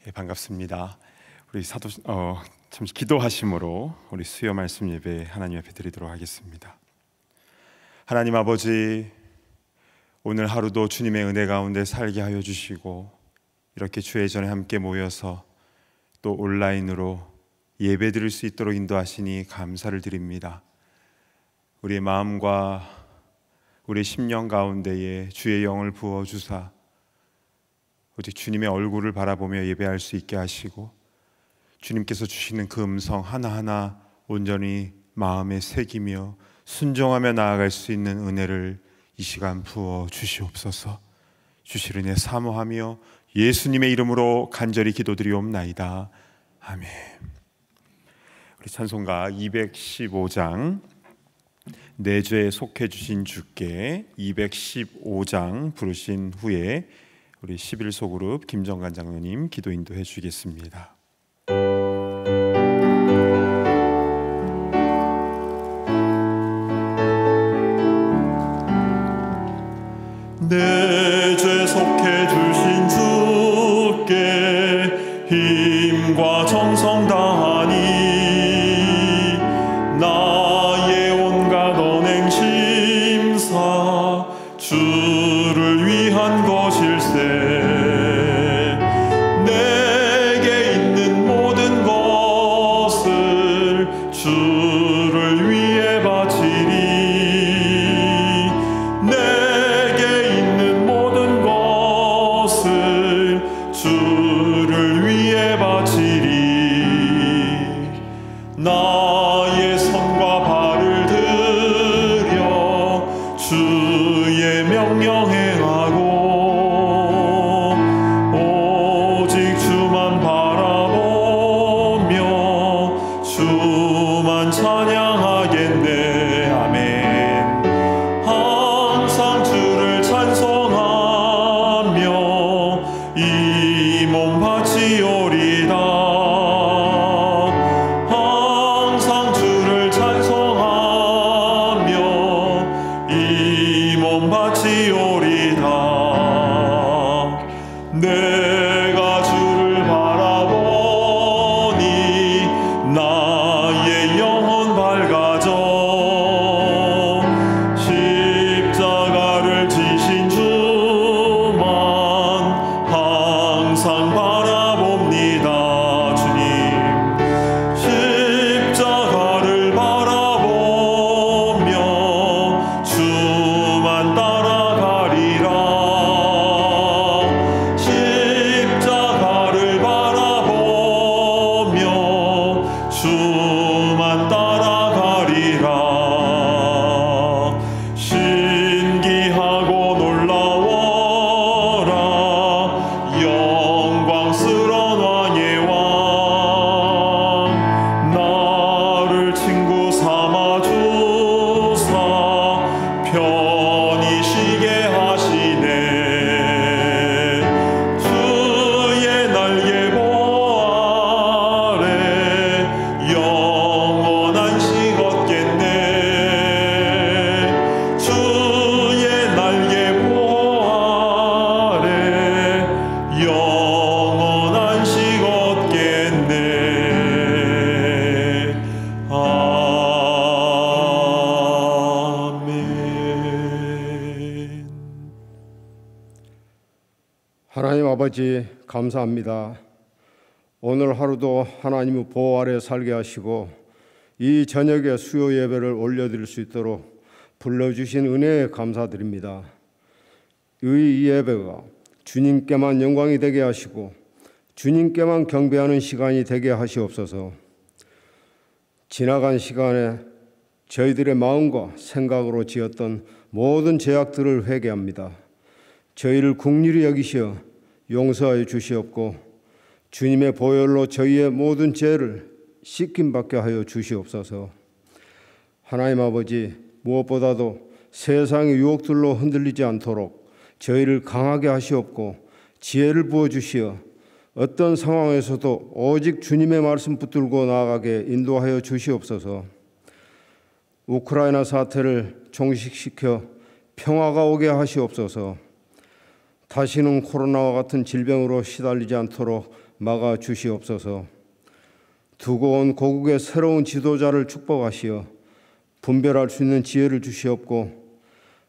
반갑습니다. 우리 잠시 기도하심으로 우리 수요 말씀 예배 하나님 앞에 드리도록 하겠습니다. 하나님 아버지, 오늘 하루도 주님의 은혜 가운데 살게 하여 주시고 이렇게 주의 전에 함께 모여서 또 온라인으로 예배 드릴 수 있도록 인도하시니 감사를 드립니다. 우리의 마음과 우리의 심령 가운데에 주의 영을 부어주사 오직 주님의 얼굴을 바라보며 예배할 수 있게 하시고 주님께서 주시는 그 음성 하나하나 온전히 마음에 새기며 순종하며 나아갈 수 있는 은혜를 이 시간 부어 주시옵소서. 주실 은혜 사모하며 예수님의 이름으로 간절히 기도드리옵나이다. 아멘. 우리 찬송가 215장 내 죄에 속해 주신 주께 215장 부르신 후에 우리 11소그룹 김정관 장로님 기도 인도해 주시겠습니다. 내 죄 속해 주신 주께 힘과 정성 다하니 나의 온갖 언행 심사 주를 위한 것일세. 내게 있는 모든 것을 주를 위해 바치리. 내게 있는 모든 것을 주를 위해 바치리. 나의 손과 발을 들여 주의 명령 행하고 오직 주만 바라보며 주만 찬양하겠네. 아멘. 항상 주를 찬송하며 이 몸 바치오리다. 항상 주를 찬송하며 이 몸 바치오리다. 내가 주를 바라보니 나의 영혼 밝아져. 십자가를 지신 주만 항상 바라봅니다. 주님 십자가를 바라보며 주만 따라가리라. 십자가를 바라보며 주만 따라가리라. 신기하고 놀라워라 영광스러운 왕의 왕. 나를 친구 삼아 주사 편히 쉬게 하시네. 주의 날개 보호 아래 영원한 식 얻겠네. 주의 날개 보호 아래 영원한 식 얻겠네. 아멘. 하나님 아버지 감사합니다. 오늘 하루도 하나님의 보호 아래 살게 하시고 이 저녁에 수요 예배를 올려드릴 수 있도록 불러주신 은혜에 감사드립니다. 이 예배가 주님께만 영광이 되게 하시고 주님께만 경배하는 시간이 되게 하시옵소서. 지나간 시간에 저희들의 마음과 생각으로 지었던 모든 죄악들을 회개합니다. 저희를 긍휼히 여기시어 용서하여 주시옵고 주님의 보혈로 저희의 모든 죄를 씻김받게 하여 주시옵소서. 하나님 아버지, 무엇보다도 세상의 유혹들로 흔들리지 않도록 저희를 강하게 하시옵고 지혜를 부어주시어 어떤 상황에서도 오직 주님의 말씀 붙들고 나아가게 인도하여 주시옵소서. 우크라이나 사태를 종식시켜 평화가 오게 하시옵소서. 다시는 코로나와 같은 질병으로 시달리지 않도록 막아 주시옵소서. 두고 온 고국의 새로운 지도자를 축복하시어 분별할 수 있는 지혜를 주시옵고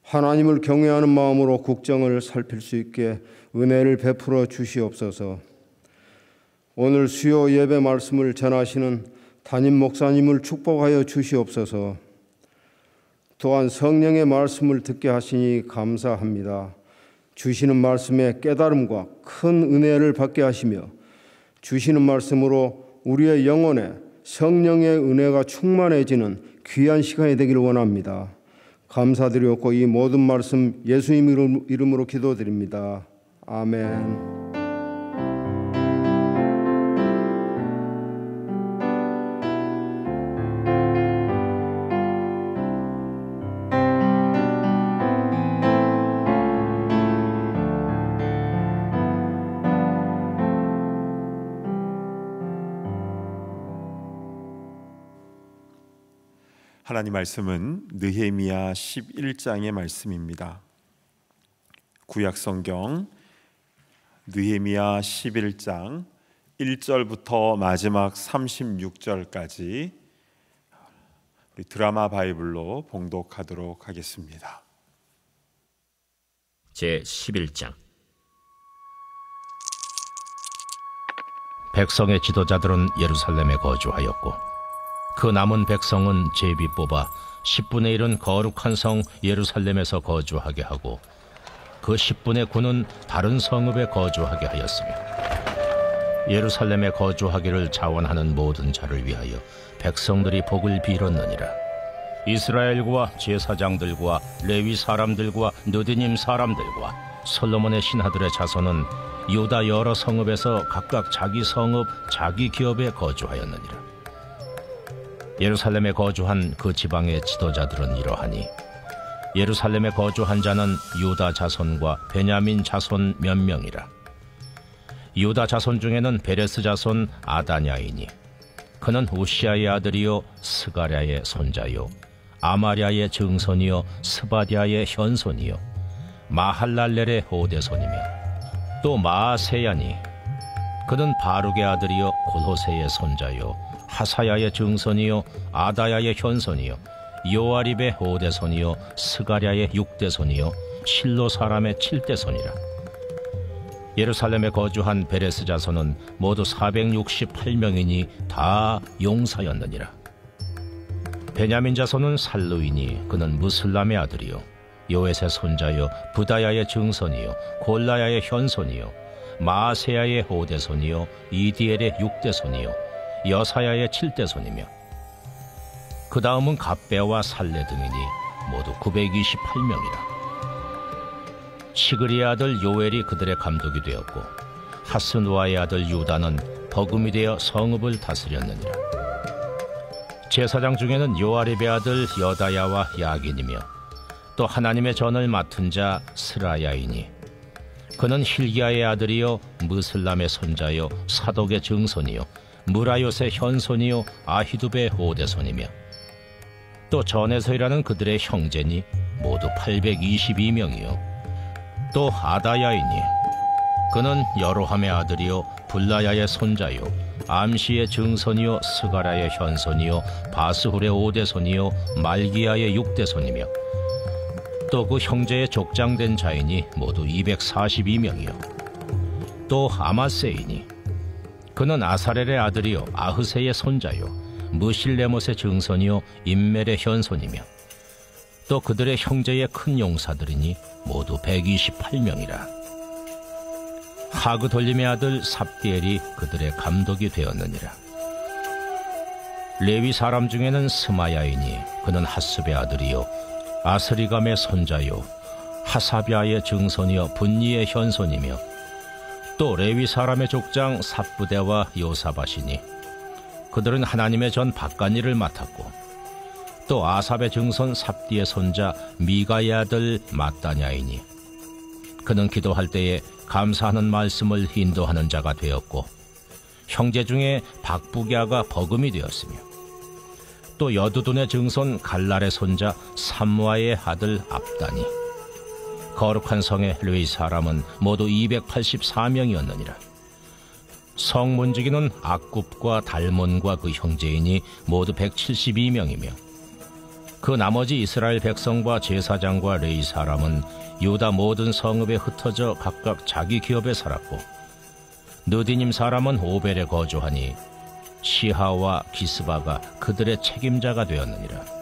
하나님을 경외하는 마음으로 국정을 살필 수 있게 은혜를 베풀어 주시옵소서. 오늘 수요 예배 말씀을 전하시는 담임 목사님을 축복하여 주시옵소서. 또한 성령의 말씀을 듣게 하시니 감사합니다. 주시는 말씀에 깨달음과 큰 은혜를 받게 하시며 주시는 말씀으로 우리의 영혼에 성령의 은혜가 충만해지는 귀한 시간이 되기를 원합니다. 감사드리옵고 이 모든 말씀 예수님 이름으로 기도드립니다. 아멘. 하나님 말씀은 느헤미야 11장의 말씀입니다. 구약 성경 느헤미야 11장 1절부터 마지막 36절까지 우리 드라마 바이블로 봉독하도록 하겠습니다. 제 11장. 백성의 지도자들은 예루살렘에 거주하였고 그 남은 백성은 제비 뽑아 10분의 1은 거룩한 성 예루살렘에서 거주하게 하고 그 10분의 9는 다른 성읍에 거주하게 하였으며 예루살렘에 거주하기를 자원하는 모든 자를 위하여 백성들이 복을 빌었느니라. 이스라엘과 제사장들과 레위 사람들과 느디님 사람들과 솔로몬의 신하들의 자손은 유다 여러 성읍에서 각각 자기 성읍 자기 기업에 거주하였느니라. 예루살렘에 거주한 그 지방의 지도자들은 이러하니 예루살렘에 거주한 자는 유다 자손과 베냐민 자손 몇 명이라. 유다 자손 중에는 베레스 자손 아다냐이니 그는 우시아의 아들이요 스가랴의 손자요 아마랴의 증손이요 스바디아의 현손이요 마할랄렐의 오대손이며 또 마아세야니 그는 바룩의 아들이요 골호세의 손자요 하사야의 증손이요 아다야의 현손이요 요아립의 5대손이요 스가랴의 6대손이요 실로 사람의 7대손이라. 예루살렘에 거주한 베레스 자손은 모두 468명이니 다 용사였느니라. 베냐민 자손은 살루이니 그는 무슬람의 아들이요 요엣의 손자요 부다야의 증손이요 골라야의 현손이요 마아세야의 5대손이요 이디엘의 6대손이요 여사야의 7대손이며 그 다음은 갑배와 살레 등이니 모두 928명이라. 시그리의 아들 요엘이 그들의 감독이 되었고 하스누아의 아들 유다는 버금이 되어 성읍을 다스렸느니라. 제사장 중에는 요아립의 아들 여다야와 야긴이며 또 하나님의 전을 맡은 자 스라야이니 그는 힐기야의 아들이요 무슬람의 손자요 사독의 증손이요 무라요의 현손이요 아히두베의 5대손이며 또 전에서 일하는 그들의 형제니 모두 822명이요 또 아다야이니 그는 여로함의 아들이요 불라야의 손자요 암시의 증손이요 스가랴의 현손이요 바스훌의 5대손이요 말기야의 6대손이며 또 그 형제의 족장된 자이니 모두 242명이요 또 아마세이니 그는 아사렐의 아들이요 아흐세의 손자요 무실레못의 증손이요 임멜의 현손이며 또 그들의 형제의 큰 용사들이니 모두 128명이라. 하그돌림의 아들 삽디엘이 그들의 감독이 되었느니라. 레위 사람 중에는 스마야이니 그는 하습의 아들이요 아스리감의 손자요 하사비아의 증손이요 분니의 현손이며 또 레위 사람의 족장 삽부대와 요사밭이니 그들은 하나님의 전 밭간일을 맡았고 또 아삽의 증손 삽디의 손자 미가의 아들 마따냐이니 그는 기도할 때에 감사하는 말씀을 인도하는 자가 되었고 형제 중에 박부갸가 버금이 되었으며 또 여두둔의 증손 갈랄의 손자 삼무아의 아들 압다니 거룩한 성의 레위 사람은 모두 284명이었느니라. 성문지기는 악굽과 달몬과 그 형제이니 모두 172명이며 그 나머지 이스라엘 백성과 제사장과 레위 사람은 유다 모든 성읍에 흩어져 각각 자기 기업에 살았고 느디님 사람은 오벨에 거주하니 시하와 기스바가 그들의 책임자가 되었느니라.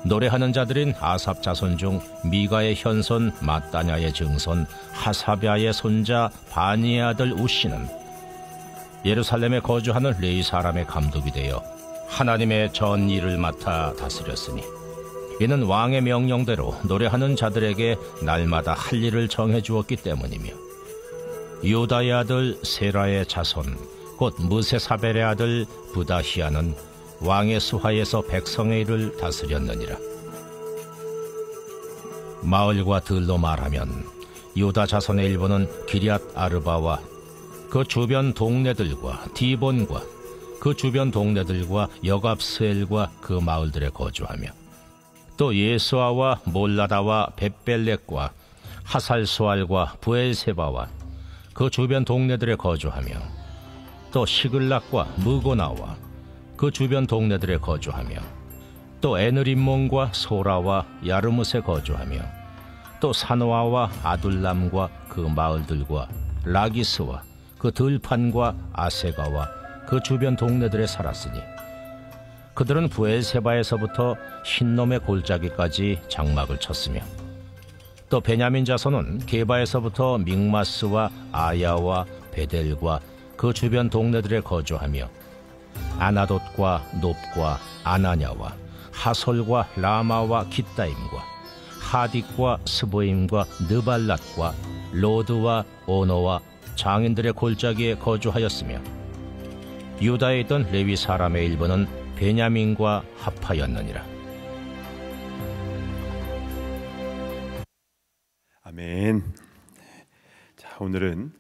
노래하는 자들인 아삽 자손 중 미가의 현손 마따냐의 증손 하사랴의 손자 바니의 아들 우시는 예루살렘에 거주하는 레위 사람의 감독이 되어 하나님의 전 일을 맡아 다스렸으니 이는 왕의 명령대로 노래하는 자들에게 날마다 할 일을 정해 주었기 때문이며 유다의 아들 세라의 자손 곧 무세사벨의 아들 부다히아는 왕의 수하에서 백성의 일을 다스렸느니라. 마을과 들로 말하면 유다 자손의 일부는 기럇 아르바와 그 주변 동네들과 디본과 그 주변 동네들과 여갑스엘과 그 마을들에 거주하며 또 예수아와 몰라다와 벳벨렉과 하살수알과 부엘세바와 그 주변 동네들에 거주하며 또 시글락과 무고나와 그 주변 동네들에 거주하며 또 에느림몬과 소라와 야르뭇에 거주하며 또 사노아와 아둘람과 그 마을들과 라기스와 그 들판과 아세가와 그 주변 동네들에 살았으니 그들은 부엘세바에서부터 흰놈의 골짜기까지 장막을 쳤으며 또 베냐민 자손은 게바에서부터 믹마스와 아야와 베델과 그 주변 동네들에 거주하며 아나돗과 높과 아나냐와 하솔과 라마와 깃다임과 하딕과 스보임과 느발랏과 로드와 오노와 장인들의 골짜기에 거주하였으며 유다에 있던 레위 사람의 일부는 베냐민과 합하였느니라. 아멘. 자, 오늘은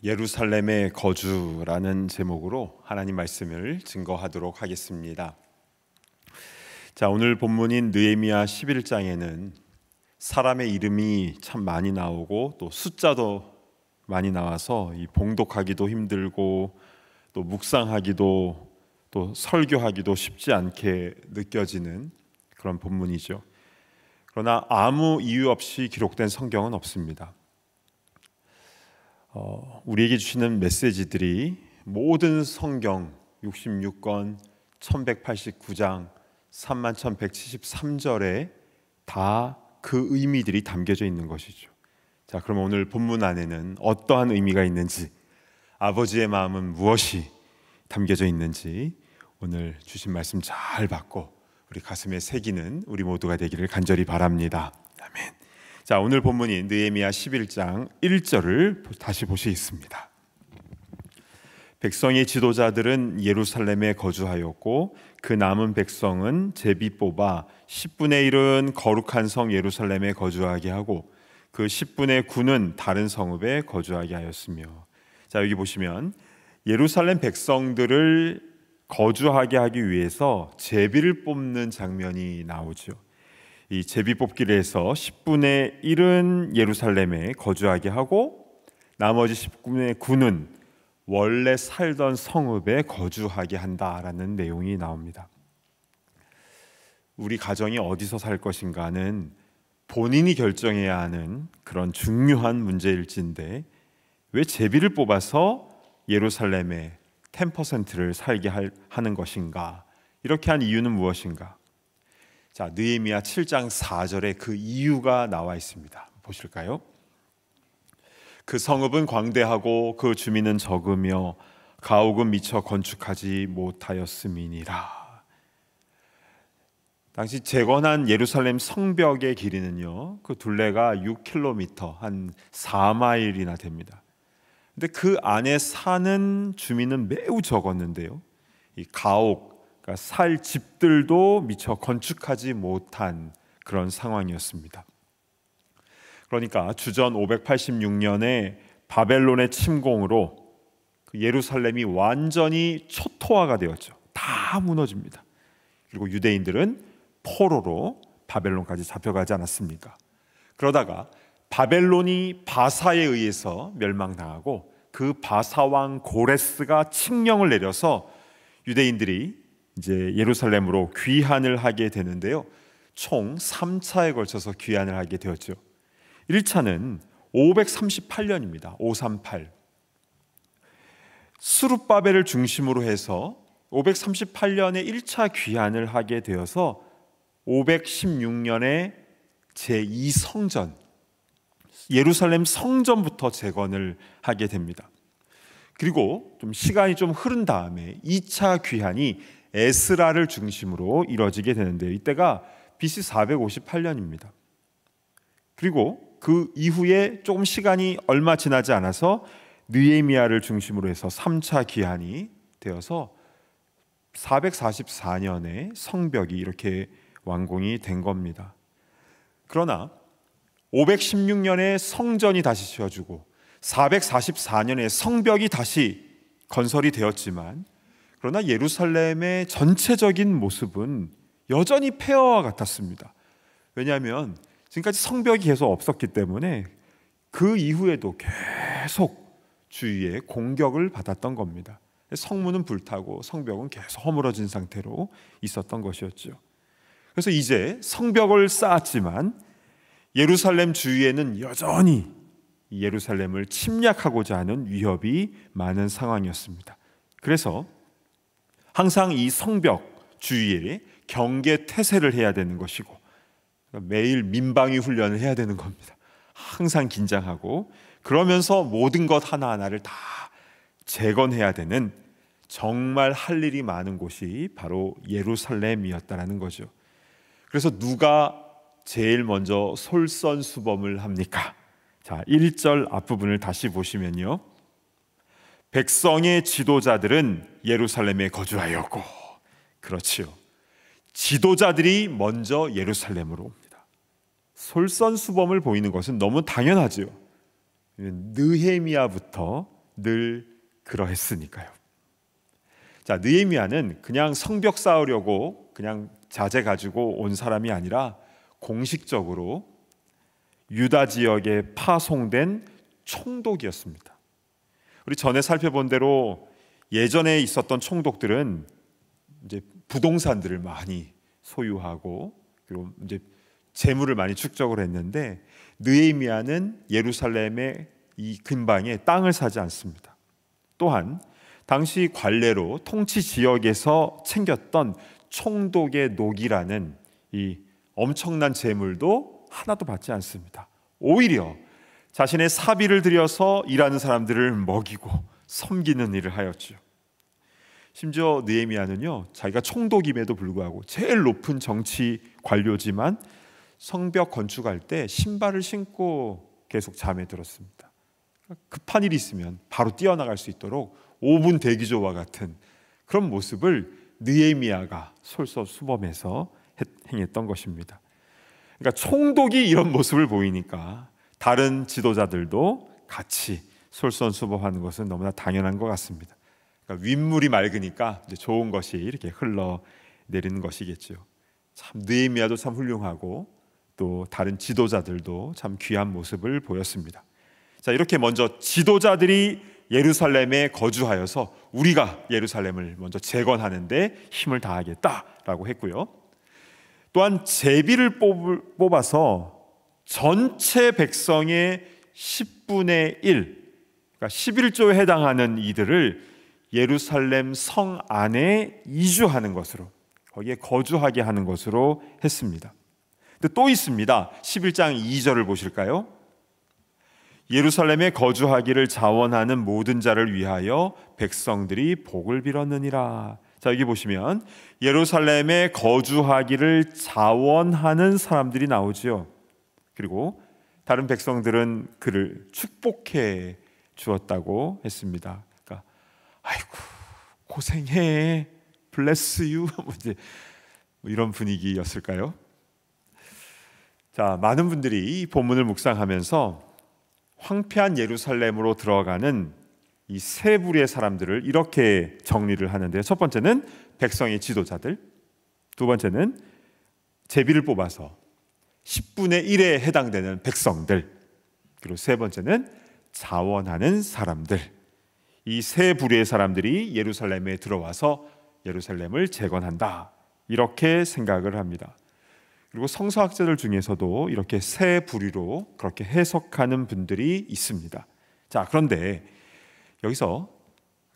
예루살렘의 거주라는 제목으로 하나님 말씀을 증거하도록 하겠습니다. 자, 오늘 본문인 느헤미야 11장에는 사람의 이름이 참 많이 나오고 또 숫자도 많이 나와서 이 봉독하기도 힘들고 또 묵상하기도 또 설교하기도 쉽지 않게 느껴지는 그런 본문이죠. 그러나 아무 이유 없이 기록된 성경은 없습니다. 우리에게 주시는 메시지들이 모든 성경 66권 1189장 31,173절에 다 그 의미들이 담겨져 있는 것이죠. 자, 그럼 오늘 본문 안에는 어떠한 의미가 있는지, 아버지의 마음은 무엇이 담겨져 있는지 오늘 주신 말씀 잘 받고 우리 가슴에 새기는 우리 모두가 되기를 간절히 바랍니다. 아멘. 자, 오늘 본문인 느헤미야 11장 1절을 다시 보시겠습니다. 백성의 지도자들은 예루살렘에 거주하였고 그 남은 백성은 제비 뽑아 10분의 1은 거룩한 성 예루살렘에 거주하게 하고 그 10분의 9는 다른 성읍에 거주하게 하였으며. 자, 여기 보시면 예루살렘 백성들을 거주하게 하기 위해서 제비를 뽑는 장면이 나오죠. 이 제비 뽑기를 해서 10분의 1은 예루살렘에 거주하게 하고 나머지 10분의 9는 원래 살던 성읍에 거주하게 한다라는 내용이 나옵니다. 우리 가정이 어디서 살 것인가는 본인이 결정해야 하는 그런 중요한 문제일진데 왜 제비를 뽑아서 예루살렘에 10%를 살게 하는 것인가? 이렇게 한 이유는 무엇인가? 자, 느헤미야 7장 4절에 그 이유가 나와 있습니다. 보실까요? 그 성읍은 광대하고 그 주민은 적으며 가옥은 미처 건축하지 못하였음이니라. 당시 재건한 예루살렘 성벽의 길이는요, 그 둘레가 6km, 한 4마일이나 됩니다. 근데 그 안에 사는 주민은 매우 적었는데요, 이 가옥, 그러니까 살 집들도 미처 건축하지 못한 그런 상황이었습니다. 그러니까 주전 586년에 바벨론의 침공으로 그 예루살렘이 완전히 초토화가 되었죠. 다 무너집니다. 그리고 유대인들은 포로로 바벨론까지 잡혀가지 않았습니까? 그러다가 바벨론이 바사에 의해서 멸망당하고 그 바사왕 고레스가 칙령을 내려서 유대인들이 이제 예루살렘으로 귀환을 하게 되는데요. 총 3차에 걸쳐서 귀환을 하게 되었죠. 1차는 538년입니다. 538. 스룹바벨을 중심으로 해서 538년에 1차 귀환을 하게 되어서 516년에 제2성전, 예루살렘 성전부터 재건을 하게 됩니다. 그리고 좀 시간이 좀 흐른 다음에 2차 귀환이 에스라를 중심으로 이루어지게 되는데요. 이때가 BC 458년입니다. 그리고 그 이후에 조금 시간이 얼마 지나지 않아서 느헤미야를 중심으로 해서 3차 귀환이 되어서 444년에 성벽이 이렇게 완공이 된 겁니다. 그러나 516년에 성전이 다시 지어지고 444년에 성벽이 다시 건설이 되었지만, 그러나 예루살렘의 전체적인 모습은 여전히 폐허와 같았습니다. 왜냐하면 지금까지 성벽이 계속 없었기 때문에 그 이후에도 계속 주위에 공격을 받았던 겁니다. 성문은 불타고 성벽은 계속 허물어진 상태로 있었던 것이었죠. 그래서 이제 성벽을 쌓았지만 예루살렘 주위에는 여전히 예루살렘을 침략하고자 하는 위협이 많은 상황이었습니다. 그래서 항상 이 성벽 주위에 경계 태세를 해야 되는 것이고, 매일 민방위 훈련을 해야 되는 겁니다. 항상 긴장하고, 그러면서 모든 것 하나하나를 다 재건해야 되는, 정말 할 일이 많은 곳이 바로 예루살렘이었다라는 거죠. 그래서 누가 제일 먼저 솔선수범을 합니까? 자, 1절 앞부분을 다시 보시면요, 백성의 지도자들은 예루살렘에 거주하였고, 그렇지요, 지도자들이 먼저 예루살렘으로 옵니다. 솔선수범을 보이는 것은 너무 당연하지요. 느헤미야부터 늘 그러했으니까요. 자, 느헤미야는 그냥 성벽 쌓으려고 그냥 자재 가지고 온 사람이 아니라 공식적으로 유다 지역에 파송된 총독이었습니다. 우리 전에 살펴본 대로 예전에 있었던 총독들은 이제 부동산들을 많이 소유하고 그리고 이제 재물을 많이 축적을 했는데, 느헤미야는 예루살렘의 이 근방에 땅을 사지 않습니다. 또한 당시 관례로 통치 지역에서 챙겼던 총독의 녹이라는 이 엄청난 재물도 하나도 받지 않습니다. 오히려 자신의 사비를 들여서 일하는 사람들을 먹이고 섬기는 일을 하였죠. 심지어 느헤미야는요, 자기가 총독임에도 불구하고 제일 높은 정치 관료지만 성벽 건축할 때 신발을 신고 계속 잠에 들었습니다. 급한 일이 있으면 바로 뛰어나갈 수 있도록 5분 대기조와 같은 그런 모습을 느헤미야가 솔선수범해서 행했던 것입니다. 그러니까 총독이 이런 모습을 보이니까 다른 지도자들도 같이 솔선수범하는 것은 너무나 당연한 것 같습니다. 그러니까 윗물이 맑으니까 이제 좋은 것이 이렇게 흘러내리는 것이겠죠. 참 느헤미야도 참 훌륭하고 또 다른 지도자들도 참 귀한 모습을 보였습니다. 자, 이렇게 먼저 지도자들이 예루살렘에 거주하여서 우리가 예루살렘을 먼저 재건하는데 힘을 다하겠다라고 했고요. 또한 제비를 뽑아서 전체 백성의 10분의 1, 그러니까 11조에 해당하는 이들을 예루살렘 성 안에 이주하는 것으로, 거기에 거주하게 하는 것으로 했습니다. 근데 또 있습니다. 11장 2절을 보실까요? 예루살렘에 거주하기를 자원하는 모든 자를 위하여 백성들이 복을 빌었느니라. 자, 여기 보시면 예루살렘에 거주하기를 자원하는 사람들이 나오죠. 그리고 다른 백성들은 그를 축복해 주었다고 했습니다. 그러니까 아이고 고생해, bless you, 뭐 이런 분위기였을까요? 자, 많은 분들이 이 본문을 묵상하면서 황폐한 예루살렘으로 들어가는 이 세 부류의 사람들을 이렇게 정리를 하는데요. 첫 번째는 백성의 지도자들, 두 번째는 제비를 뽑아서 10분의 1에 해당되는 백성들, 그리고 세 번째는 자원하는 사람들, 이 세 부류의 사람들이 예루살렘에 들어와서 예루살렘을 재건한다, 이렇게 생각을 합니다. 그리고 성서학자들 중에서도 이렇게 세 부류로 그렇게 해석하는 분들이 있습니다. 자, 그런데 여기서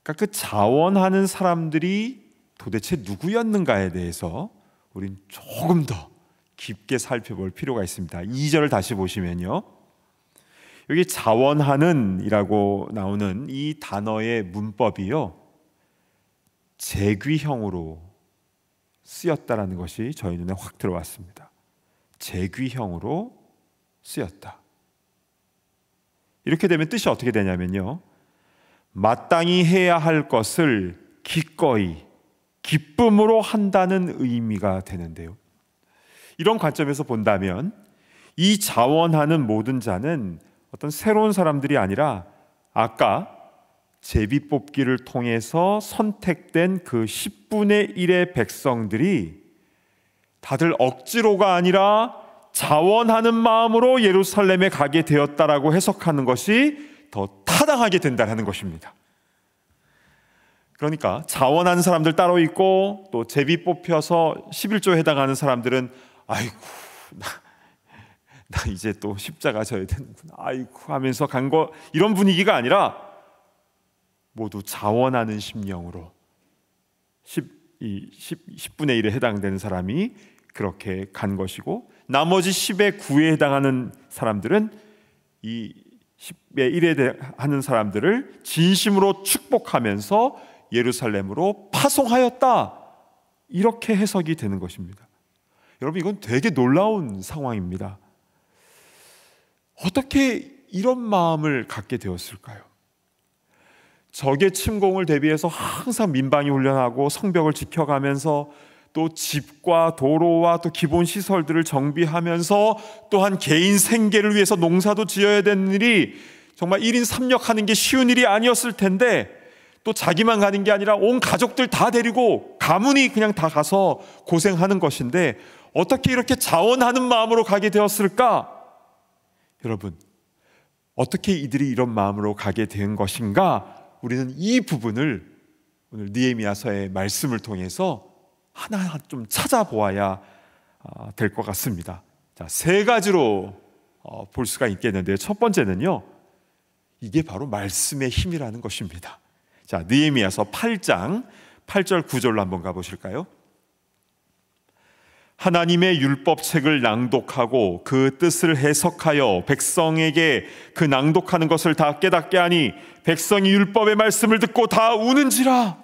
아까 그 자원하는 사람들이 도대체 누구였는가에 대해서 우린 조금 더 깊게 살펴볼 필요가 있습니다. 2절을 다시 보시면요, 여기 자원하는 이라고 나오는 이 단어의 문법이요, 재귀형으로 쓰였다라는 것이 저희 눈에 확 들어왔습니다. 재귀형으로 쓰였다. 이렇게 되면 뜻이 어떻게 되냐면요, 마땅히 해야 할 것을 기꺼이 기쁨으로 한다는 의미가 되는데요, 이런 관점에서 본다면 이 자원하는 모든 자는 어떤 새로운 사람들이 아니라 아까 제비뽑기를 통해서 선택된 그 10분의 1의 백성들이 다들 억지로가 아니라 자원하는 마음으로 예루살렘에 가게 되었다라고 해석하는 것이 더 타당하게 된다는 것입니다. 그러니까 자원하는 사람들 따로 있고, 또 제비 뽑혀서 11조에 해당하는 사람들은 아이고 나 이제 또 십자가 져야 되는구나, 아이고 하면서 간 거, 이런 분위기가 아니라 모두 자원하는 심령으로 10분의 1에 해당되는 사람이 그렇게 간 것이고, 나머지 10의 9에 해당하는 사람들은 이 10의 1에 하는 사람들을 진심으로 축복하면서 예루살렘으로 파송하였다, 이렇게 해석이 되는 것입니다. 여러분, 이건 되게 놀라운 상황입니다. 어떻게 이런 마음을 갖게 되었을까요? 적의 침공을 대비해서 항상 민방위 훈련하고 성벽을 지켜가면서 또 집과 도로와 또 기본 시설들을 정비하면서 또한 개인 생계를 위해서 농사도 지어야 되는 일이 정말 1인 3역하는 게 쉬운 일이 아니었을 텐데, 또 자기만 가는 게 아니라 온 가족들 다 데리고 가문이 그냥 다 가서 고생하는 것인데 어떻게 이렇게 자원하는 마음으로 가게 되었을까? 여러분, 어떻게 이들이 이런 마음으로 가게 된 것인가? 우리는 이 부분을 오늘 느헤미야서의 말씀을 통해서 하나하나 좀 찾아보아야 될 것 같습니다. 자, 세 가지로 볼 수가 있겠는데요, 첫 번째는요, 이게 바로 말씀의 힘이라는 것입니다. 자, 느헤미야서 8장 8절 9절로 한번 가보실까요? 하나님의 율법책을 낭독하고 그 뜻을 해석하여 백성에게 그 낭독하는 것을 다 깨닫게 하니 백성이 율법의 말씀을 듣고 다 우는지라.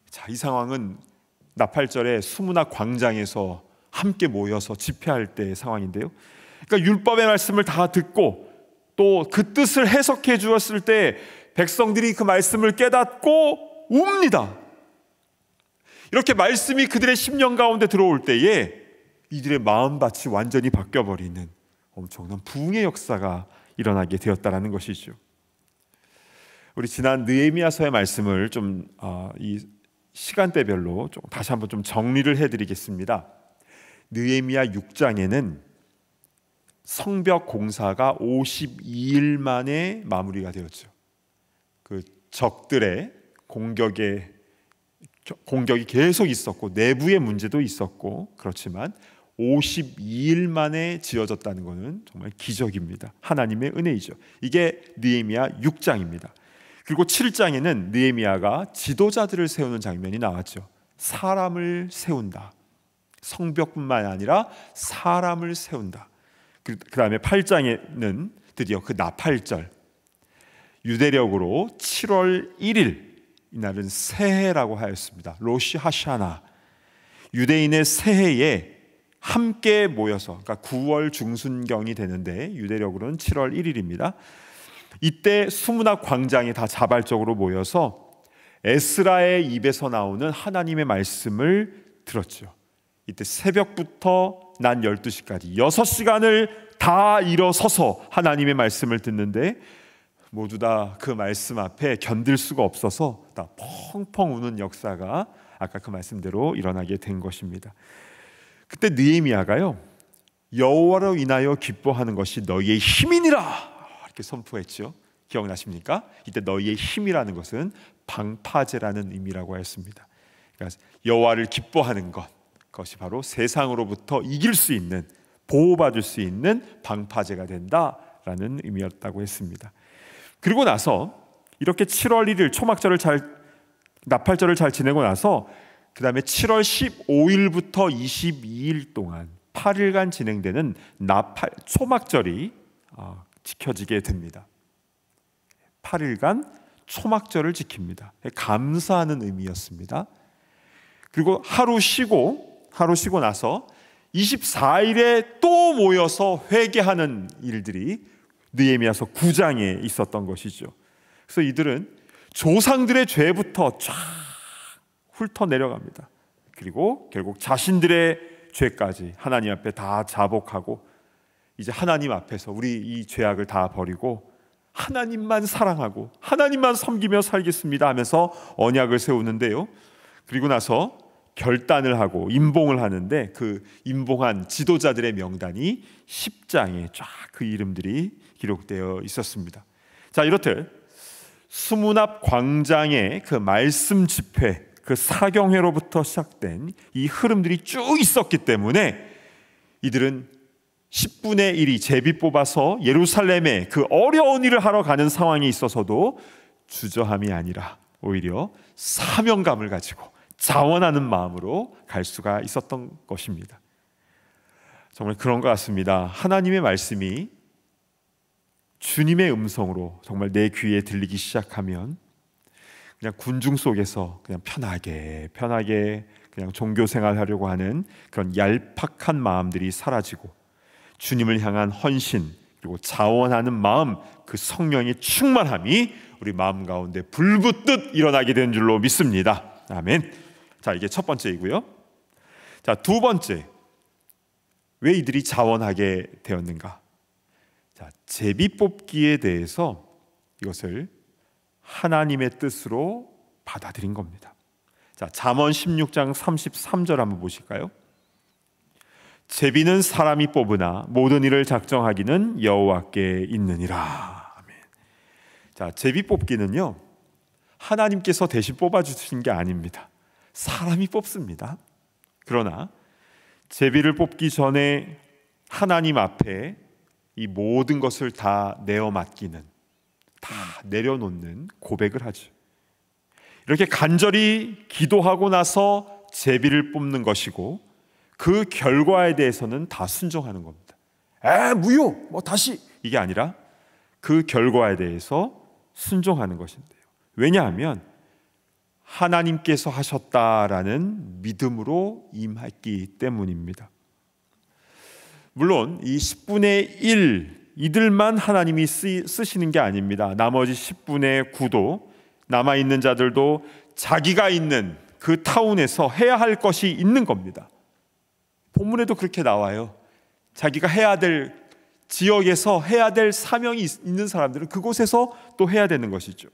자, 이 상황은 나팔절에 수문화 광장에서 함께 모여서 집회할 때의 상황인데요, 그러니까 율법의 말씀을 다 듣고 또 그 뜻을 해석해 주었을 때 백성들이 그 말씀을 깨닫고 웁니다. 이렇게 말씀이 그들의 심령 가운데 들어올 때에 이들의 마음밭이 완전히 바뀌어버리는 엄청난 부흥의 역사가 일어나게 되었다는 것이죠. 우리 지난 느헤미야서의 말씀을 좀 이 시간대별로 좀 다시 한번 좀 정리를 해드리겠습니다. 느헤미야 6장에는 성벽 공사가 52일 만에 마무리가 되었죠. 그 적들의 공격이 계속 있었고 내부의 문제도 있었고, 그렇지만 52일 만에 지어졌다는 것은 정말 기적입니다. 하나님의 은혜이죠. 이게 느헤미야 6장입니다. 그리고 7장에는 느헤미야가 지도자들을 세우는 장면이 나왔죠. 사람을 세운다. 성벽뿐만 아니라 사람을 세운다. 그 다음에 8장에는 드디어 그 나팔절, 유대력으로 7월 1일, 이날은 새해라고 하였습니다. 로시 하샤나, 유대인의 새해에 함께 모여서, 그러니까 9월 중순경이 되는데 유대력으로는 7월 1일입니다. 이때 수문화 광장에 다 자발적으로 모여서 에스라의 입에서 나오는 하나님의 말씀을 들었죠. 이때 새벽부터 낮 12시까지 6시간을 다 일어서서 하나님의 말씀을 듣는데 모두 다 그 말씀 앞에 견딜 수가 없어서 다 펑펑 우는 역사가 아까 그 말씀대로 일어나게 된 것입니다. 그때 느헤미야가요, 여호와로 인하여 기뻐하는 것이 너희의 힘이니라 이렇게 선포했죠. 기억나십니까? 이때 너희의 힘이라는 것은 방파제라는 의미라고 하였습니다. 그러니까 여호와를 기뻐하는 것, 그것이 바로 세상으로부터 이길 수 있는, 보호받을 수 있는 방파제가 된다라는 의미였다고 했습니다. 그리고 나서 이렇게 7월 1일 나팔절을 잘 지내고 나서 그 다음에 7월 15일부터 22일 동안 8일간 진행되는 초막절이 지켜지게 됩니다. 8일간 초막절을 지킵니다. 감사하는 의미였습니다. 그리고 하루 쉬고 나서 24일에 또 모여서 회개하는 일들이 느헤미야서 9장에 있었던 것이죠. 그래서 이들은 조상들의 죄부터 쫙 훑어내려갑니다. 그리고 결국 자신들의 죄까지 하나님 앞에 다 자복하고 이제 하나님 앞에서 우리 이 죄악을 다 버리고 하나님만 사랑하고 하나님만 섬기며 살겠습니다 하면서 언약을 세우는데요. 그리고 나서 결단을 하고 임봉을 하는데 그 임봉한 지도자들의 명단이 10장에 쫙 그 이름들이 기록되어 있었습니다. 자, 이렇듯 수문앞 광장의 그 말씀 집회, 그 사경회로부터 시작된 이 흐름들이 쭉 있었기 때문에 이들은 10분의 1이 제비 뽑아서 예루살렘에 그 어려운 일을 하러 가는 상황에 있어서도 주저함이 아니라 오히려 사명감을 가지고 자원하는 마음으로 갈 수가 있었던 것입니다. 정말 그런 것 같습니다. 하나님의 말씀이 주님의 음성으로 정말 내 귀에 들리기 시작하면 그냥 군중 속에서 그냥 편하게 그냥 종교 생활하려고 하는 그런 얄팍한 마음들이 사라지고 주님을 향한 헌신 그리고 자원하는 마음, 그 성령의 충만함이 우리 마음 가운데 불붙듯 일어나게 된 줄로 믿습니다. 아멘. 자, 이게 첫 번째이고요. 자, 두 번째, 왜 이들이 자원하게 되었는가? 자, 제비 뽑기에 대해서 이것을 하나님의 뜻으로 받아들인 겁니다. 자, 잠언 16장 33절 한번 보실까요? 제비는 사람이 뽑으나 모든 일을 작정하기는 여호와께 있느니라. 아멘. 자, 제비 뽑기는요, 하나님께서 대신 뽑아주신 게 아닙니다. 사람이 뽑습니다. 그러나 제비를 뽑기 전에 하나님 앞에 이 모든 것을 다 내어 맡기는, 다 내려놓는 고백을 하죠. 이렇게 간절히 기도하고 나서 제비를 뽑는 것이고 그 결과에 대해서는 다 순종하는 겁니다. 무효, 다시, 이게 아니라 그 결과에 대해서 순종하는 것인데요. 왜냐하면 하나님께서 하셨다라는 믿음으로 임했기 때문입니다. 물론 이 10분의 1 이들만 하나님이 쓰시는 게 아닙니다. 나머지 10분의 9도 남아있는 자들도 자기가 있는 그 타운에서 해야 할 것이 있는 겁니다. 본문에도 그렇게 나와요. 자기가 해야 될 지역에서 해야 될 사명이 있는 사람들은 그곳에서 또 해야 되는 것이죠.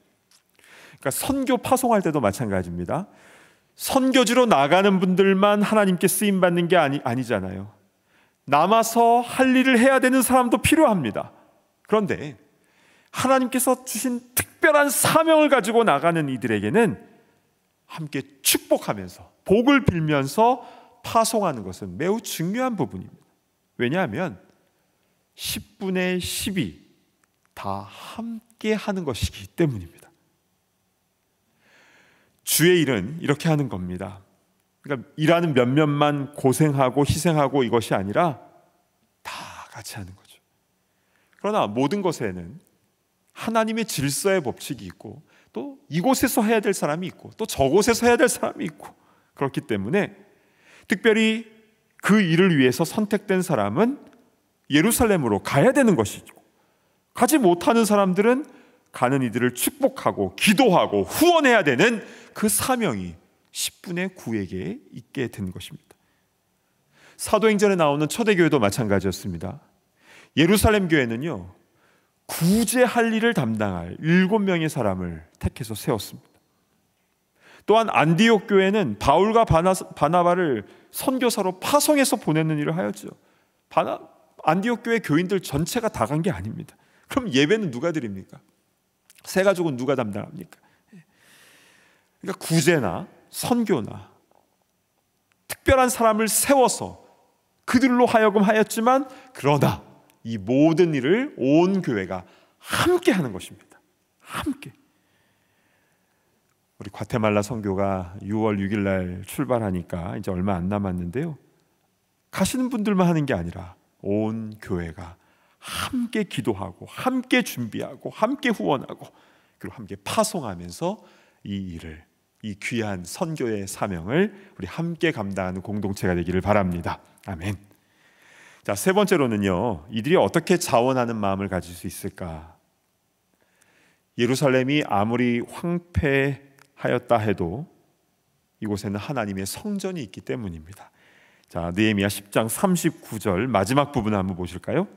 그러니까 선교 파송할 때도 마찬가지입니다. 선교지로 나가는 분들만 하나님께 쓰임받는 게 아니잖아요. 남아서 할 일을 해야 되는 사람도 필요합니다. 그런데 하나님께서 주신 특별한 사명을 가지고 나가는 이들에게는 함께 축복하면서 복을 빌면서 파송하는 것은 매우 중요한 부분입니다. 왜냐하면 10분의 10이 다 함께 하는 것이기 때문입니다. 주의 일은 이렇게 하는 겁니다. 그러니까 일하는 몇몇만 고생하고 희생하고 이것이 아니라 다 같이 하는 거죠. 그러나 모든 것에는 하나님의 질서의 법칙이 있고 또 이곳에서 해야 될 사람이 있고 또 저곳에서 해야 될 사람이 있고 그렇기 때문에 특별히 그 일을 위해서 선택된 사람은 예루살렘으로 가야 되는 것이고 가지 못하는 사람들은 가는 이들을 축복하고 기도하고 후원해야 되는 그 사명이 10분의 9에게 있게 된 것입니다. 사도행전에 나오는 초대교회도 마찬가지였습니다. 예루살렘 교회는요, 구제할 일을 담당할 7명의 사람을 택해서 세웠습니다. 또한 안디옥 교회는 바울과 바나바를 선교사로 파송해서 보내는 일을 하였죠. 안디옥 교회 교인들 전체가 다 간 게 아닙니다. 그럼 예배는 누가 드립니까? 새 가족은 누가 담당합니까? 그러니까 구제나 선교나 특별한 사람을 세워서 그들로 하여금 하였지만, 그러나 이 모든 일을 온 교회가 함께 하는 것입니다. 함께. 우리 과테말라 선교가 6월 6일 날 출발하니까 이제 얼마 안 남았는데요, 가시는 분들만 하는 게 아니라 온 교회가 함께 기도하고 함께 준비하고 함께 후원하고 그리고 함께 파송하면서 이 일을, 이 귀한 선교의 사명을 우리 함께 감당하는 공동체가 되기를 바랍니다. 아멘. 자, 세 번째로는요, 이들이 어떻게 자원하는 마음을 가질 수 있을까? 예루살렘이 아무리 황폐하였다 해도 이곳에는 하나님의 성전이 있기 때문입니다. 자, 느헤미야 10장 39절 마지막 부분을 한번 보실까요?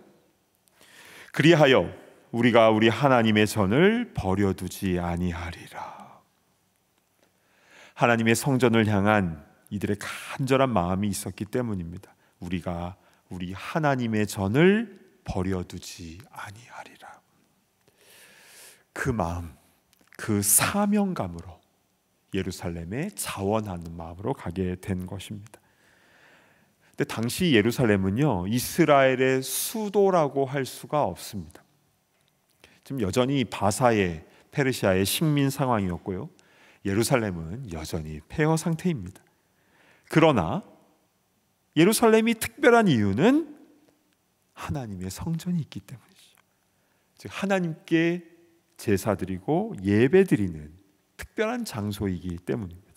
그리하여 우리가 우리 하나님의 전을 버려두지 아니하리라. 하나님의 성전을 향한 이들의 간절한 마음이 있었기 때문입니다. 우리가 우리 하나님의 전을 버려두지 아니하리라. 그 마음, 그 사명감으로 예루살렘에 자원하는 마음으로 가게 된 것입니다. 근데 당시 예루살렘은요, 이스라엘의 수도라고 할 수가 없습니다. 지금 여전히 바사의 페르시아의 식민 상황이었고요, 예루살렘은 여전히 폐허 상태입니다. 그러나 예루살렘이 특별한 이유는 하나님의 성전이 있기 때문이죠. 즉 하나님께 제사드리고 예배드리는 특별한 장소이기 때문입니다.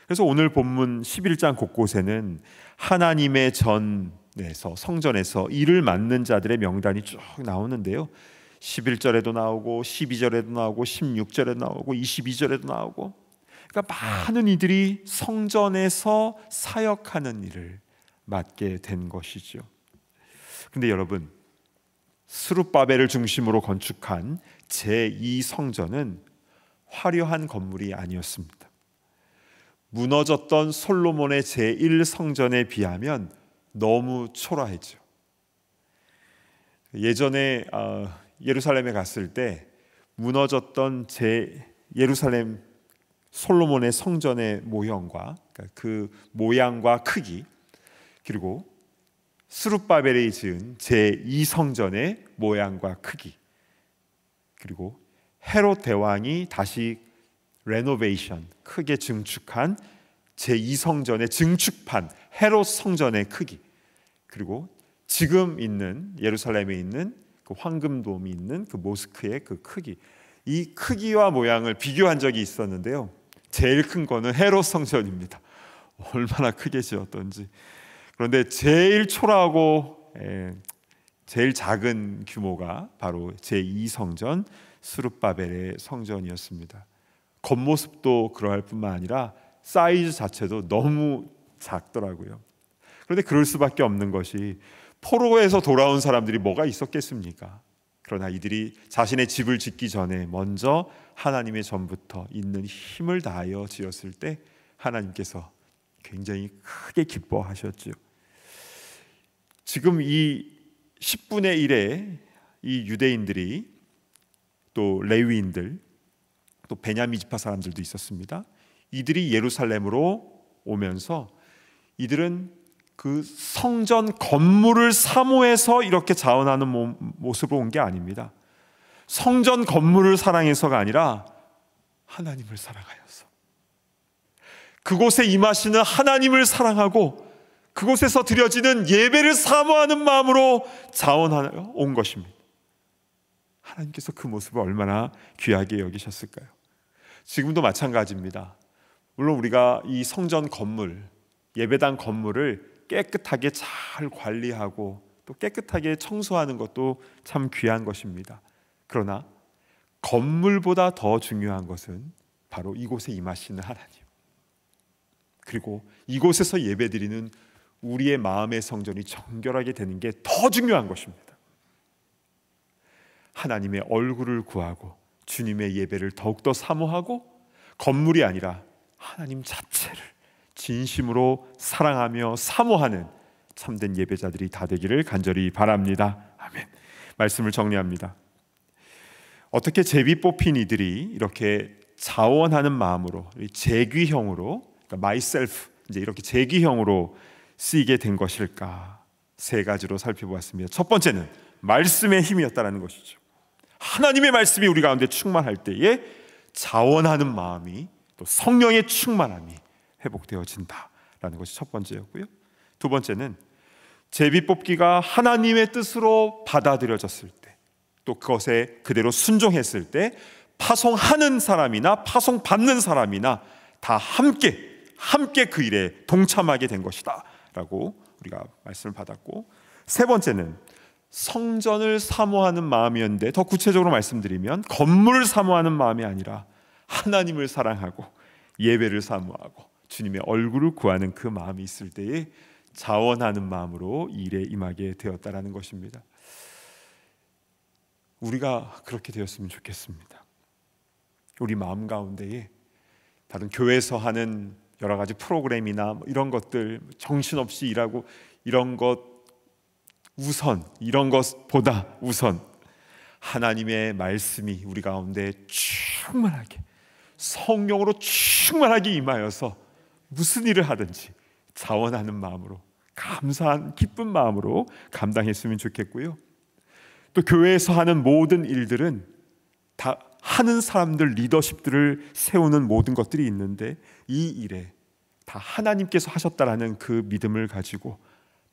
그래서 오늘 본문 11장 곳곳에는 하나님의 전에서, 성전에서 일을 맡는 자들의 명단이 쭉 나오는데요, 11절에도 나오고 12절에도 나오고 16절에도 나오고 22절에도 나오고, 그러니까 많은 이들이 성전에서 사역하는 일을 맡게 된 것이죠. 근데 여러분, 스룹바벨을 중심으로 건축한 제2성전은 화려한 건물이 아니었습니다. 무너졌던 솔로몬의 제1성전에 비하면 너무 초라했죠. 예전에 예루살렘에 갔을 때 무너졌던 예루살렘 솔로몬의 성전의 모형과, 그러니까 그 모양과 크기, 그리고 스룹바벨이 지은 제2성전의 모양과 크기, 그리고 헤롯 대왕이 다시 레노베이션, 크게 증축한 제2성전의 증축판 헤롯 성전의 크기, 그리고 지금 있는 예루살렘에 있는 그 황금돔이 있는 그 모스크의 그 크기, 이 크기와 모양을 비교한 적이 있었는데요, 제일 큰 거는 헤롯 성전입니다. 얼마나 크게 지었던지. 그런데 제일 초라하고 제일 작은 규모가 바로 제2성전 스룹바벨의 성전이었습니다. 겉모습도 그러할 뿐만 아니라 사이즈 자체도 너무 작더라고요. 그런데 그럴 수밖에 없는 것이, 포로에서 돌아온 사람들이 뭐가 있었겠습니까? 그러나 이들이 자신의 집을 짓기 전에 먼저 하나님의 전부터 있는 힘을 다하여 지었을 때 하나님께서 굉장히 크게 기뻐하셨죠. 지금 이 10분의 1의 이 유대인들이, 또 레위인들, 또 베냐민 지파 사람들도 있었습니다. 이들이 예루살렘으로 오면서 이들은 그 성전 건물을 사모해서 이렇게 자원하는 모습으로 온 게 아닙니다. 성전 건물을 사랑해서가 아니라 하나님을 사랑하여서, 그곳에 임하시는 하나님을 사랑하고 그곳에서 드려지는 예배를 사모하는 마음으로 자원하여 온 것입니다. 하나님께서 그 모습을 얼마나 귀하게 여기셨을까요? 지금도 마찬가지입니다. 물론 우리가 이 성전 건물, 예배당 건물을 깨끗하게 잘 관리하고 또 깨끗하게 청소하는 것도 참 귀한 것입니다. 그러나 건물보다 더 중요한 것은 바로 이곳에 임하시는 하나님, 그리고 이곳에서 예배드리는 우리의 마음의 성전이 정결하게 되는 게 더 중요한 것입니다. 하나님의 얼굴을 구하고 주님의 예배를 더욱더 사모하고, 건물이 아니라 하나님 자체를 진심으로 사랑하며 사모하는 참된 예배자들이 다 되기를 간절히 바랍니다. 아멘. 말씀을 정리합니다. 어떻게 제비 뽑힌 이들이 이렇게 자원하는 마음으로, 재귀형으로, 그러니까 myself, 이제 이렇게 재귀형으로 쓰이게 된 것일까? 세 가지로 살펴보았습니다. 첫 번째는 말씀의 힘이었다는 것이죠. 하나님의 말씀이 우리 가운데 충만할 때에 자원하는 마음이, 또 성령의 충만함이 회복되어진다라는 것이 첫 번째였고요. 두 번째는 제비 뽑기가 하나님의 뜻으로 받아들여졌을 때, 또 그것에 그대로 순종했을 때 파송하는 사람이나 파송받는 사람이나 다 함께 그 일에 동참하게 된 것이다 라고 우리가 말씀을 받았고, 세 번째는 성전을 사모하는 마음이었는데, 더 구체적으로 말씀드리면 건물을 사모하는 마음이 아니라 하나님을 사랑하고 예배를 사모하고 주님의 얼굴을 구하는 그 마음이 있을 때에 자원하는 마음으로 일에 임하게 되었다라는 것입니다. 우리가 그렇게 되었으면 좋겠습니다. 우리 마음 가운데에 다른 교회에서 하는 여러 가지 프로그램이나 이런 것들, 정신없이 일하고 이런 것 우선, 이런 것보다 우선 하나님의 말씀이 우리 가운데 충만하게, 성령으로 충만하게 임하여서 무슨 일을 하든지 자원하는 마음으로, 감사한 기쁜 마음으로 감당했으면 좋겠고요. 또 교회에서 하는 모든 일들은 다 하는 사람들, 리더십들을 세우는 모든 것들이 있는데, 이 일에 다 하나님께서 하셨다라는 그 믿음을 가지고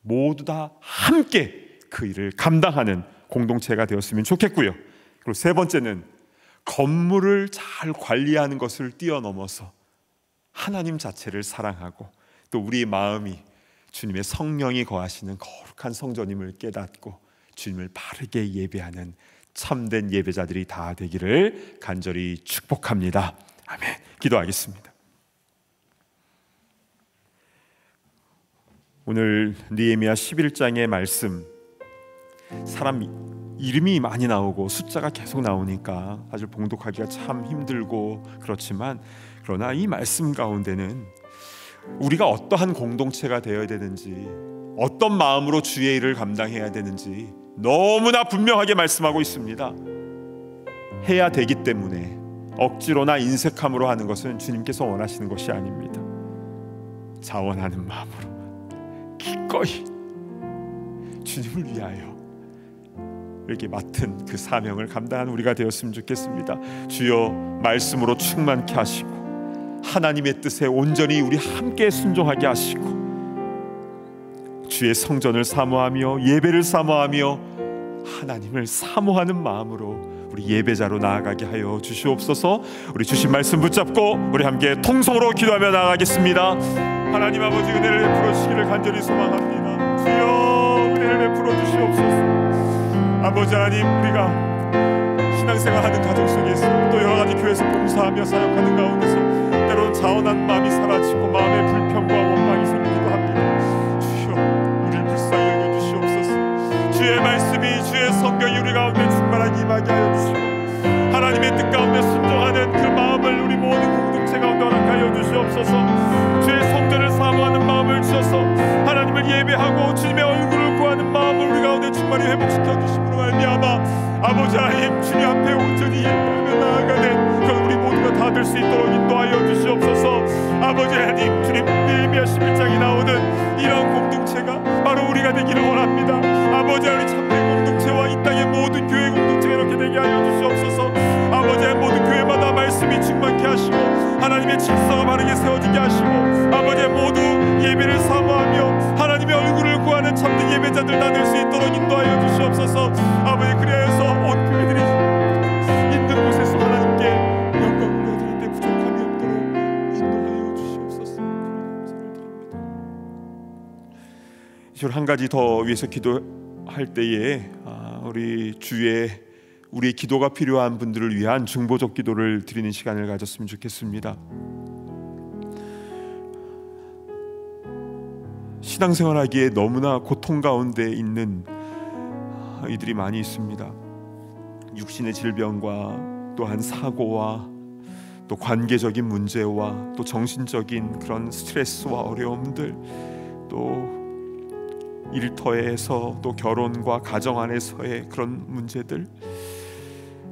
모두 다 함께 그 일을 감당하는 공동체가 되었으면 좋겠고요. 그리고 세 번째는 건물을 잘 관리하는 것을 뛰어넘어서 하나님 자체를 사랑하고, 또 우리의 마음이 주님의 성령이 거하시는 거룩한 성전임을 깨닫고 주님을 바르게 예배하는 참된 예배자들이 다 되기를 간절히 축복합니다. 아멘. 기도하겠습니다. 오늘 느헤미야 11장의 말씀, 사람 이름이 많이 나오고 숫자가 계속 나오니까 사실 봉독하기가 참 힘들고 그렇지만, 그러나 이 말씀 가운데는 우리가 어떠한 공동체가 되어야 되는지, 어떤 마음으로 주의 일을 감당해야 되는지 너무나 분명하게 말씀하고 있습니다. 해야 되기 때문에 억지로나 인색함으로 하는 것은 주님께서 원하시는 것이 아닙니다. 자원하는 마음으로 기꺼이 주님을 위하여 이렇게 맡은 그 사명을 감당한 우리가 되었으면 좋겠습니다. 주여, 말씀으로 충만케 하시고 하나님의 뜻에 온전히 우리 함께 순종하게 하시고, 주의 성전을 사모하며 예배를 사모하며 하나님을 사모하는 마음으로 우리 예배자로 나아가게 하여 주시옵소서. 우리 주신 말씀 붙잡고 우리 함께 통성으로 기도하며 나아가겠습니다. 하나님 아버지, 은혜를 베풀어 주시기를 간절히 소망합니다. 주여, 은혜를 베풀어 주시옵소서. 아버지 하나님, 우리가 신앙생활하는 가정 속에서 또 여러 가지 교회에서 봉사하며 사역하는 가운데서 때로는 자원한 마음이 사라지고 마음의 불평과 원망이 생기기도 합니다. 주여, 우리를 불쌍히 여겨주시옵소서. 주의 말씀이, 주의 성경이 우리 가운데 충만하게 임하게 하여 주시고, 하나님의 뜻 가운데 순종하는 그 마음을 우리 모든 공동체 가운데 허락하여 주시옵소서. 주의 성전을 사모하는 마음을 주셔서 하나님을 예배하고 주님의 얼굴을 구하는 마음을 우리 가운데 충만히 회복시켜 주심으로 말미암아 아버지 하나님, 주님 앞에 온전히 예배하며 나아가는 그런 우리 모두가 다 될 수 있도록 인도하여 주시옵소서. 아버지 하나님, 주님 느헤미야 11장에 나오는 이런 공동체가 바로 우리가 되기를 원합니다. 아버지 하나님, 참된 공동체와 이 땅의 모든 교회 공동체가 이렇게 되게 하여 주시옵소서. 아버지 하나님, 모든 교회마다 말씀이 충만케 하시고 하나님의 질서가 바르게 세워지게 하시고, 아버지 모두 예배를 사모하며 하나님의 얼굴을 구하는 참된 예배자들 다 될 수 있도록 인도하여 주시옵소서. 아버지, 그래서 온 교회들이 있는 곳에서 하나님께 영광을 올려드릴 때 부족함이 없도록 인도하여 주시옵소서. 이절 한 가지 더 위해서 기도할 때에 우리의 기도가 필요한 분들을 위한 중보적 기도를 드리는 시간을 가졌으면 좋겠습니다. 신앙생활하기에 너무나 고통 가운데 있는 이들이 많이 있습니다. 육신의 질병과 또한 사고와 또 관계적인 문제와 또 정신적인 그런 스트레스와 어려움들, 또 일터에서 또 결혼과 가정 안에서의 그런 문제들,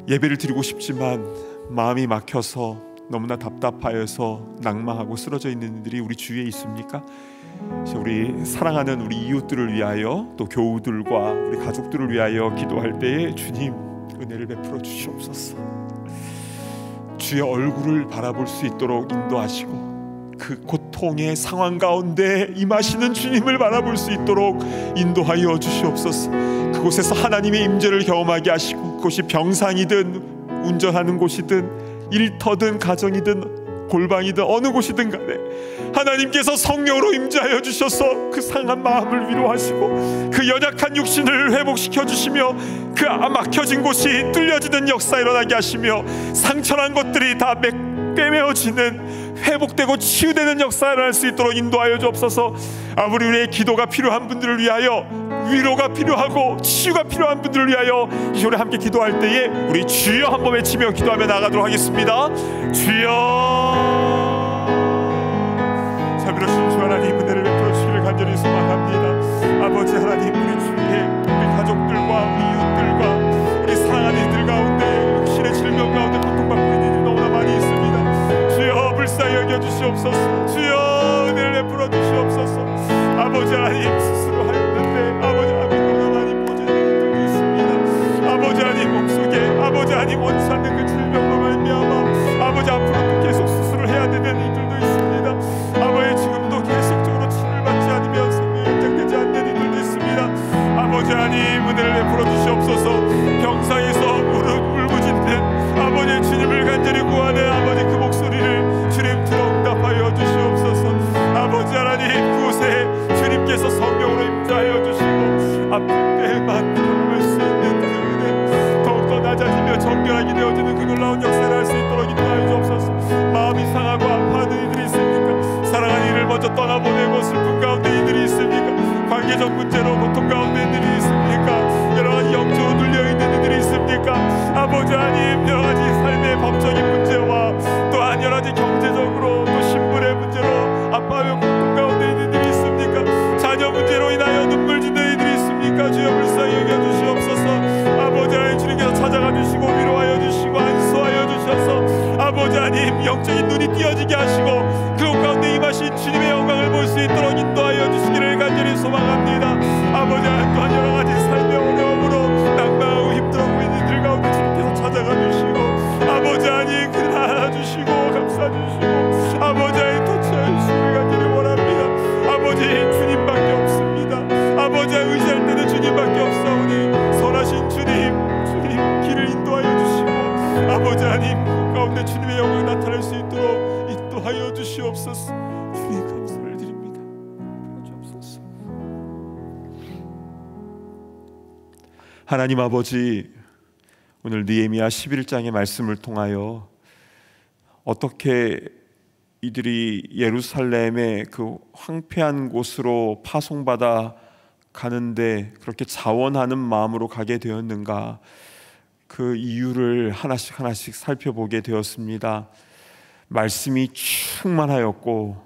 예배를 드리고 싶지만 마음이 막혀서 너무나 답답하여서 낭망하고 쓰러져 있는 이들이 우리 주위에 있습니까? 우리 사랑하는 우리 이웃들을 위하여, 또 교우들과 우리 가족들을 위하여 기도할 때에 주님 은혜를 베풀어 주시옵소서. 주의 얼굴을 바라볼 수 있도록 인도하시고, 그 고통의 상황 가운데 임하시는 주님을 바라볼 수 있도록 인도하여 주시옵소서. 그곳에서 하나님의 임재를 경험하게 하시고, 그것이 병상이든 운전하는 곳이든 일터든 가정이든 골방이든 어느 곳이든 간에 하나님께서 성령으로 임재하여 주셔서 그 상한 마음을 위로하시고, 그 연약한 육신을 회복시켜 주시며, 그 막혀진 곳이 뚫려지는 역사 일어나게 하시며, 상처난 것들이 다 꿰매어지는, 회복되고 치유되는 역사를 할 수 있도록 인도하여 주옵소서. 아무리 우리의 기도가 필요한 분들을 위하여, 위로가 필요하고 치유가 필요한 분들을 위하여 이 시간에 함께 기도할 때에 우리 주여 한번 외치며 기도하며 나가도록 하겠습니다. 주여. 자비로우신 주 하나님, 은혜를 베풀어 주시기를 간절히 소망합니다. 아버지 하나님, 우리 주위에 우리 가족들과 우리 이웃들과 우리 사랑하는 이들 가운데 육신의 질병 가운데 고통받고 있는 이들이 너무나 많이 있습니다. 주여 불쌍히 여겨주시옵소서. 주여 은혜를 베풀어 주시옵소서. 아버지 하나님, 스스로 하였는데 아버지 하나님 너무나 많이 보지는 이들도 있습니다. 아버지 하나님 몸속에 아버지 하나님 원치 않는 그 질병과 말미암아 아버지 앞으로 계속 수술을 해야 되는 이들도 있습니다. 아버지 지금도 계속적으로 치료를 받지 않으면 생명이 연장되지 않는 이들도 있습니다. 아버지 하나님 은혜를 베풀어 주시옵소서. 병상에서 울부짖는 아버지 주님을 간절히 구하는 아버지 그 목소리를 주님 들어 응답하여 주시옵소서. 아버지 하나님, 그곳에 주님께서 성령으로 임재하여 주시고 아플 때만 경험할 수 있는 그 은혜, 더욱더 낮아지며 정결하게 되어지는 그 놀라운 역사를 할 수 있도록 인도하여 주옵소서. 마음이 상하고 아파하는 이들이 있습니까? 사랑하는 이를 먼저 떠나보내고 슬픈 가운데 이들이 있습니까? 관계적 문제로 고통 가운데 이들이 있습니까? 여러 가지 영적으로 눌려있는 이들이 있습니까? 아버지 하나님, 여러 가지 삶의 법적인 문제와 또한 여러 가지 경제적으로 또 신분의 문제로 아파하며 고통 가운데 있는 이들이 있습니까? 자녀 문제로 인하여 눈물 짓는 이들이 있습니까? 주여 불쌍히 여겨주시옵소서. 아버지 하나님, 주님께서 찾아가 주시고 위로하여 주시고 안수하여 주셔서 아버지 하나님 영적인 눈이 띄어지게 하시고 그곳 가운데 임하신 주님의 영광을 볼 수 있도록 인도하여 주시기를 간절히 소망합니다. 아버지 하나님, 또한 여러 가지 삶의 어려움으로 낭망하고 힘들어하고 있는 이들 가운데 주님께서 찾아가 주시고 아버지 하나님 그를 안아주시고 감싸주시고 아버지 하나님 터치하여 주시기를 간절히 원합니다. 아버지 주님밖에 없습니다. 아버지 하나님 의지할 때는 주님밖에 없사오니 선하신 주님 길을 인도하여 주시고 아버지 하나님 그 가운데 주님의 영광이 나타날 수 있도록 인도하여 주시옵소서. 주님 감사를 드립니다. 주옵소서. 하나님 아버지, 오늘 느헤미야 11장의 말씀을 통하여 어떻게 이들이 예루살렘의 그 황폐한 곳으로 파송받아 가는데 그렇게 자원하는 마음으로 가게 되었는가, 그 이유를 하나씩 하나씩 살펴보게 되었습니다. 말씀이 충만하였고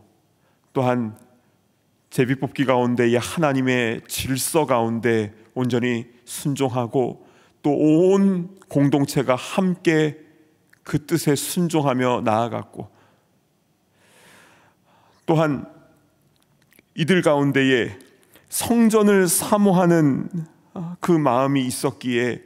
또한 제비뽑기 가운데의 하나님의 질서 가운데 온전히 순종하고 또 온 공동체가 함께 그 뜻에 순종하며 나아갔고, 또한 이들 가운데에 성전을 사모하는 그 마음이 있었기에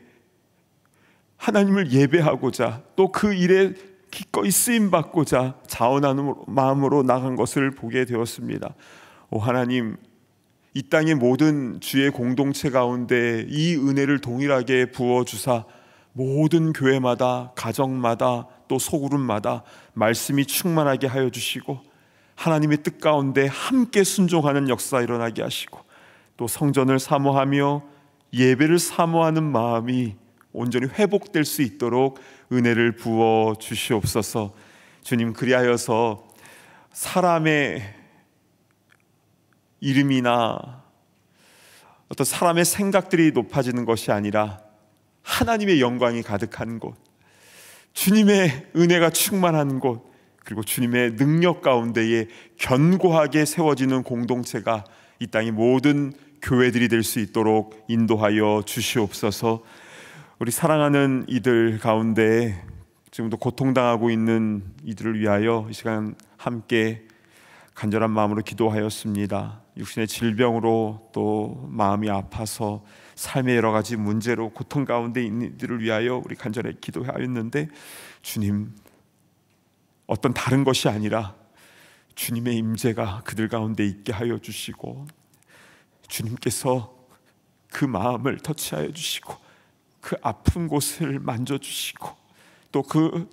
하나님을 예배하고자 또 그 일에 기꺼이 쓰임받고자 자원하는 마음으로 나간 것을 보게 되었습니다. 오 하나님, 이 땅의 모든 주의 공동체 가운데 이 은혜를 동일하게 부어주사 모든 교회마다 가정마다 또 소그룹마다 말씀이 충만하게 하여 주시고 하나님의 뜻 가운데 함께 순종하는 역사 일어나게 하시고 또 성전을 사모하며 예배를 사모하는 마음이 온전히 회복될 수 있도록 은혜를 부어 주시옵소서. 주님, 그리하여서 사람의 이름이나 어떤 사람의 생각들이 높아지는 것이 아니라 하나님의 영광이 가득한 곳, 주님의 은혜가 충만한 곳, 그리고 주님의 능력 가운데에 견고하게 세워지는 공동체가 이 땅의 모든 교회들이 될 수 있도록 인도하여 주시옵소서. 우리 사랑하는 이들 가운데 지금도 고통당하고 있는 이들을 위하여 이 시간 함께 간절한 마음으로 기도하였습니다. 육신의 질병으로 또 마음이 아파서 삶의 여러 가지 문제로 고통 가운데 있는 이들을 위하여 우리 간절히 기도하였는데, 주님, 어떤 다른 것이 아니라 주님의 임재가 그들 가운데 있게 하여 주시고, 주님께서 그 마음을 터치하여 주시고 그 아픈 곳을 만져주시고 또 그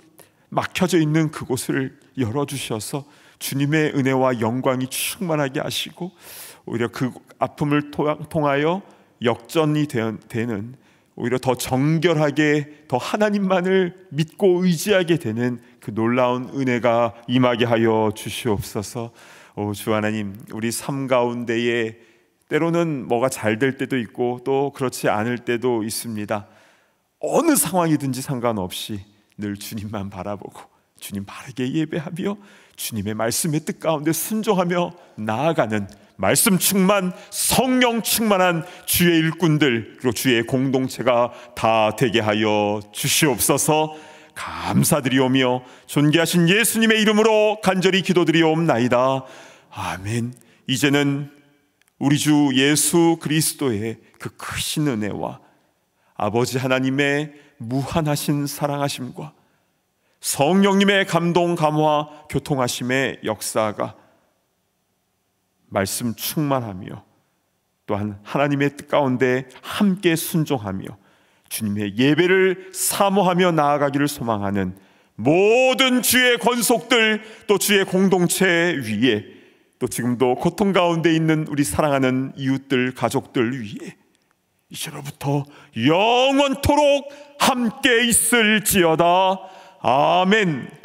막혀져 있는 그곳을 열어주셔서 주님의 은혜와 영광이 충만하게 하시고, 오히려 그 아픔을 통하여 역전이 되는, 오히려 더 정결하게 더 하나님만을 믿고 의지하게 되는 그 놀라운 은혜가 임하게 하여 주시옵소서. 주 하나님, 우리 삶 가운데에 때로는 뭐가 잘 될 때도 있고 또 그렇지 않을 때도 있습니다. 어느 상황이든지 상관없이 늘 주님만 바라보고 주님 바르게 예배하며 주님의 말씀의 뜻 가운데 순종하며 나아가는 말씀 충만, 성령 충만한 주의 일꾼들, 그리고 주의 공동체가 다 되게 하여 주시옵소서. 감사드리오며 존귀하신 예수님의 이름으로 간절히 기도드리옵나이다. 아멘. 이제는 우리 주 예수 그리스도의 그 크신 은혜와 아버지 하나님의 무한하신 사랑하심과 성령님의 감동, 감화, 교통하심의 역사가 말씀 충만하며 또한 하나님의 뜻 가운데 함께 순종하며 주님의 예배를 사모하며 나아가기를 소망하는 모든 주의 권속들, 또 주의 공동체 위에, 또 지금도 고통 가운데 있는 우리 사랑하는 이웃들, 가족들 위에 이제로부터 영원토록 함께 있을지어다. 아멘.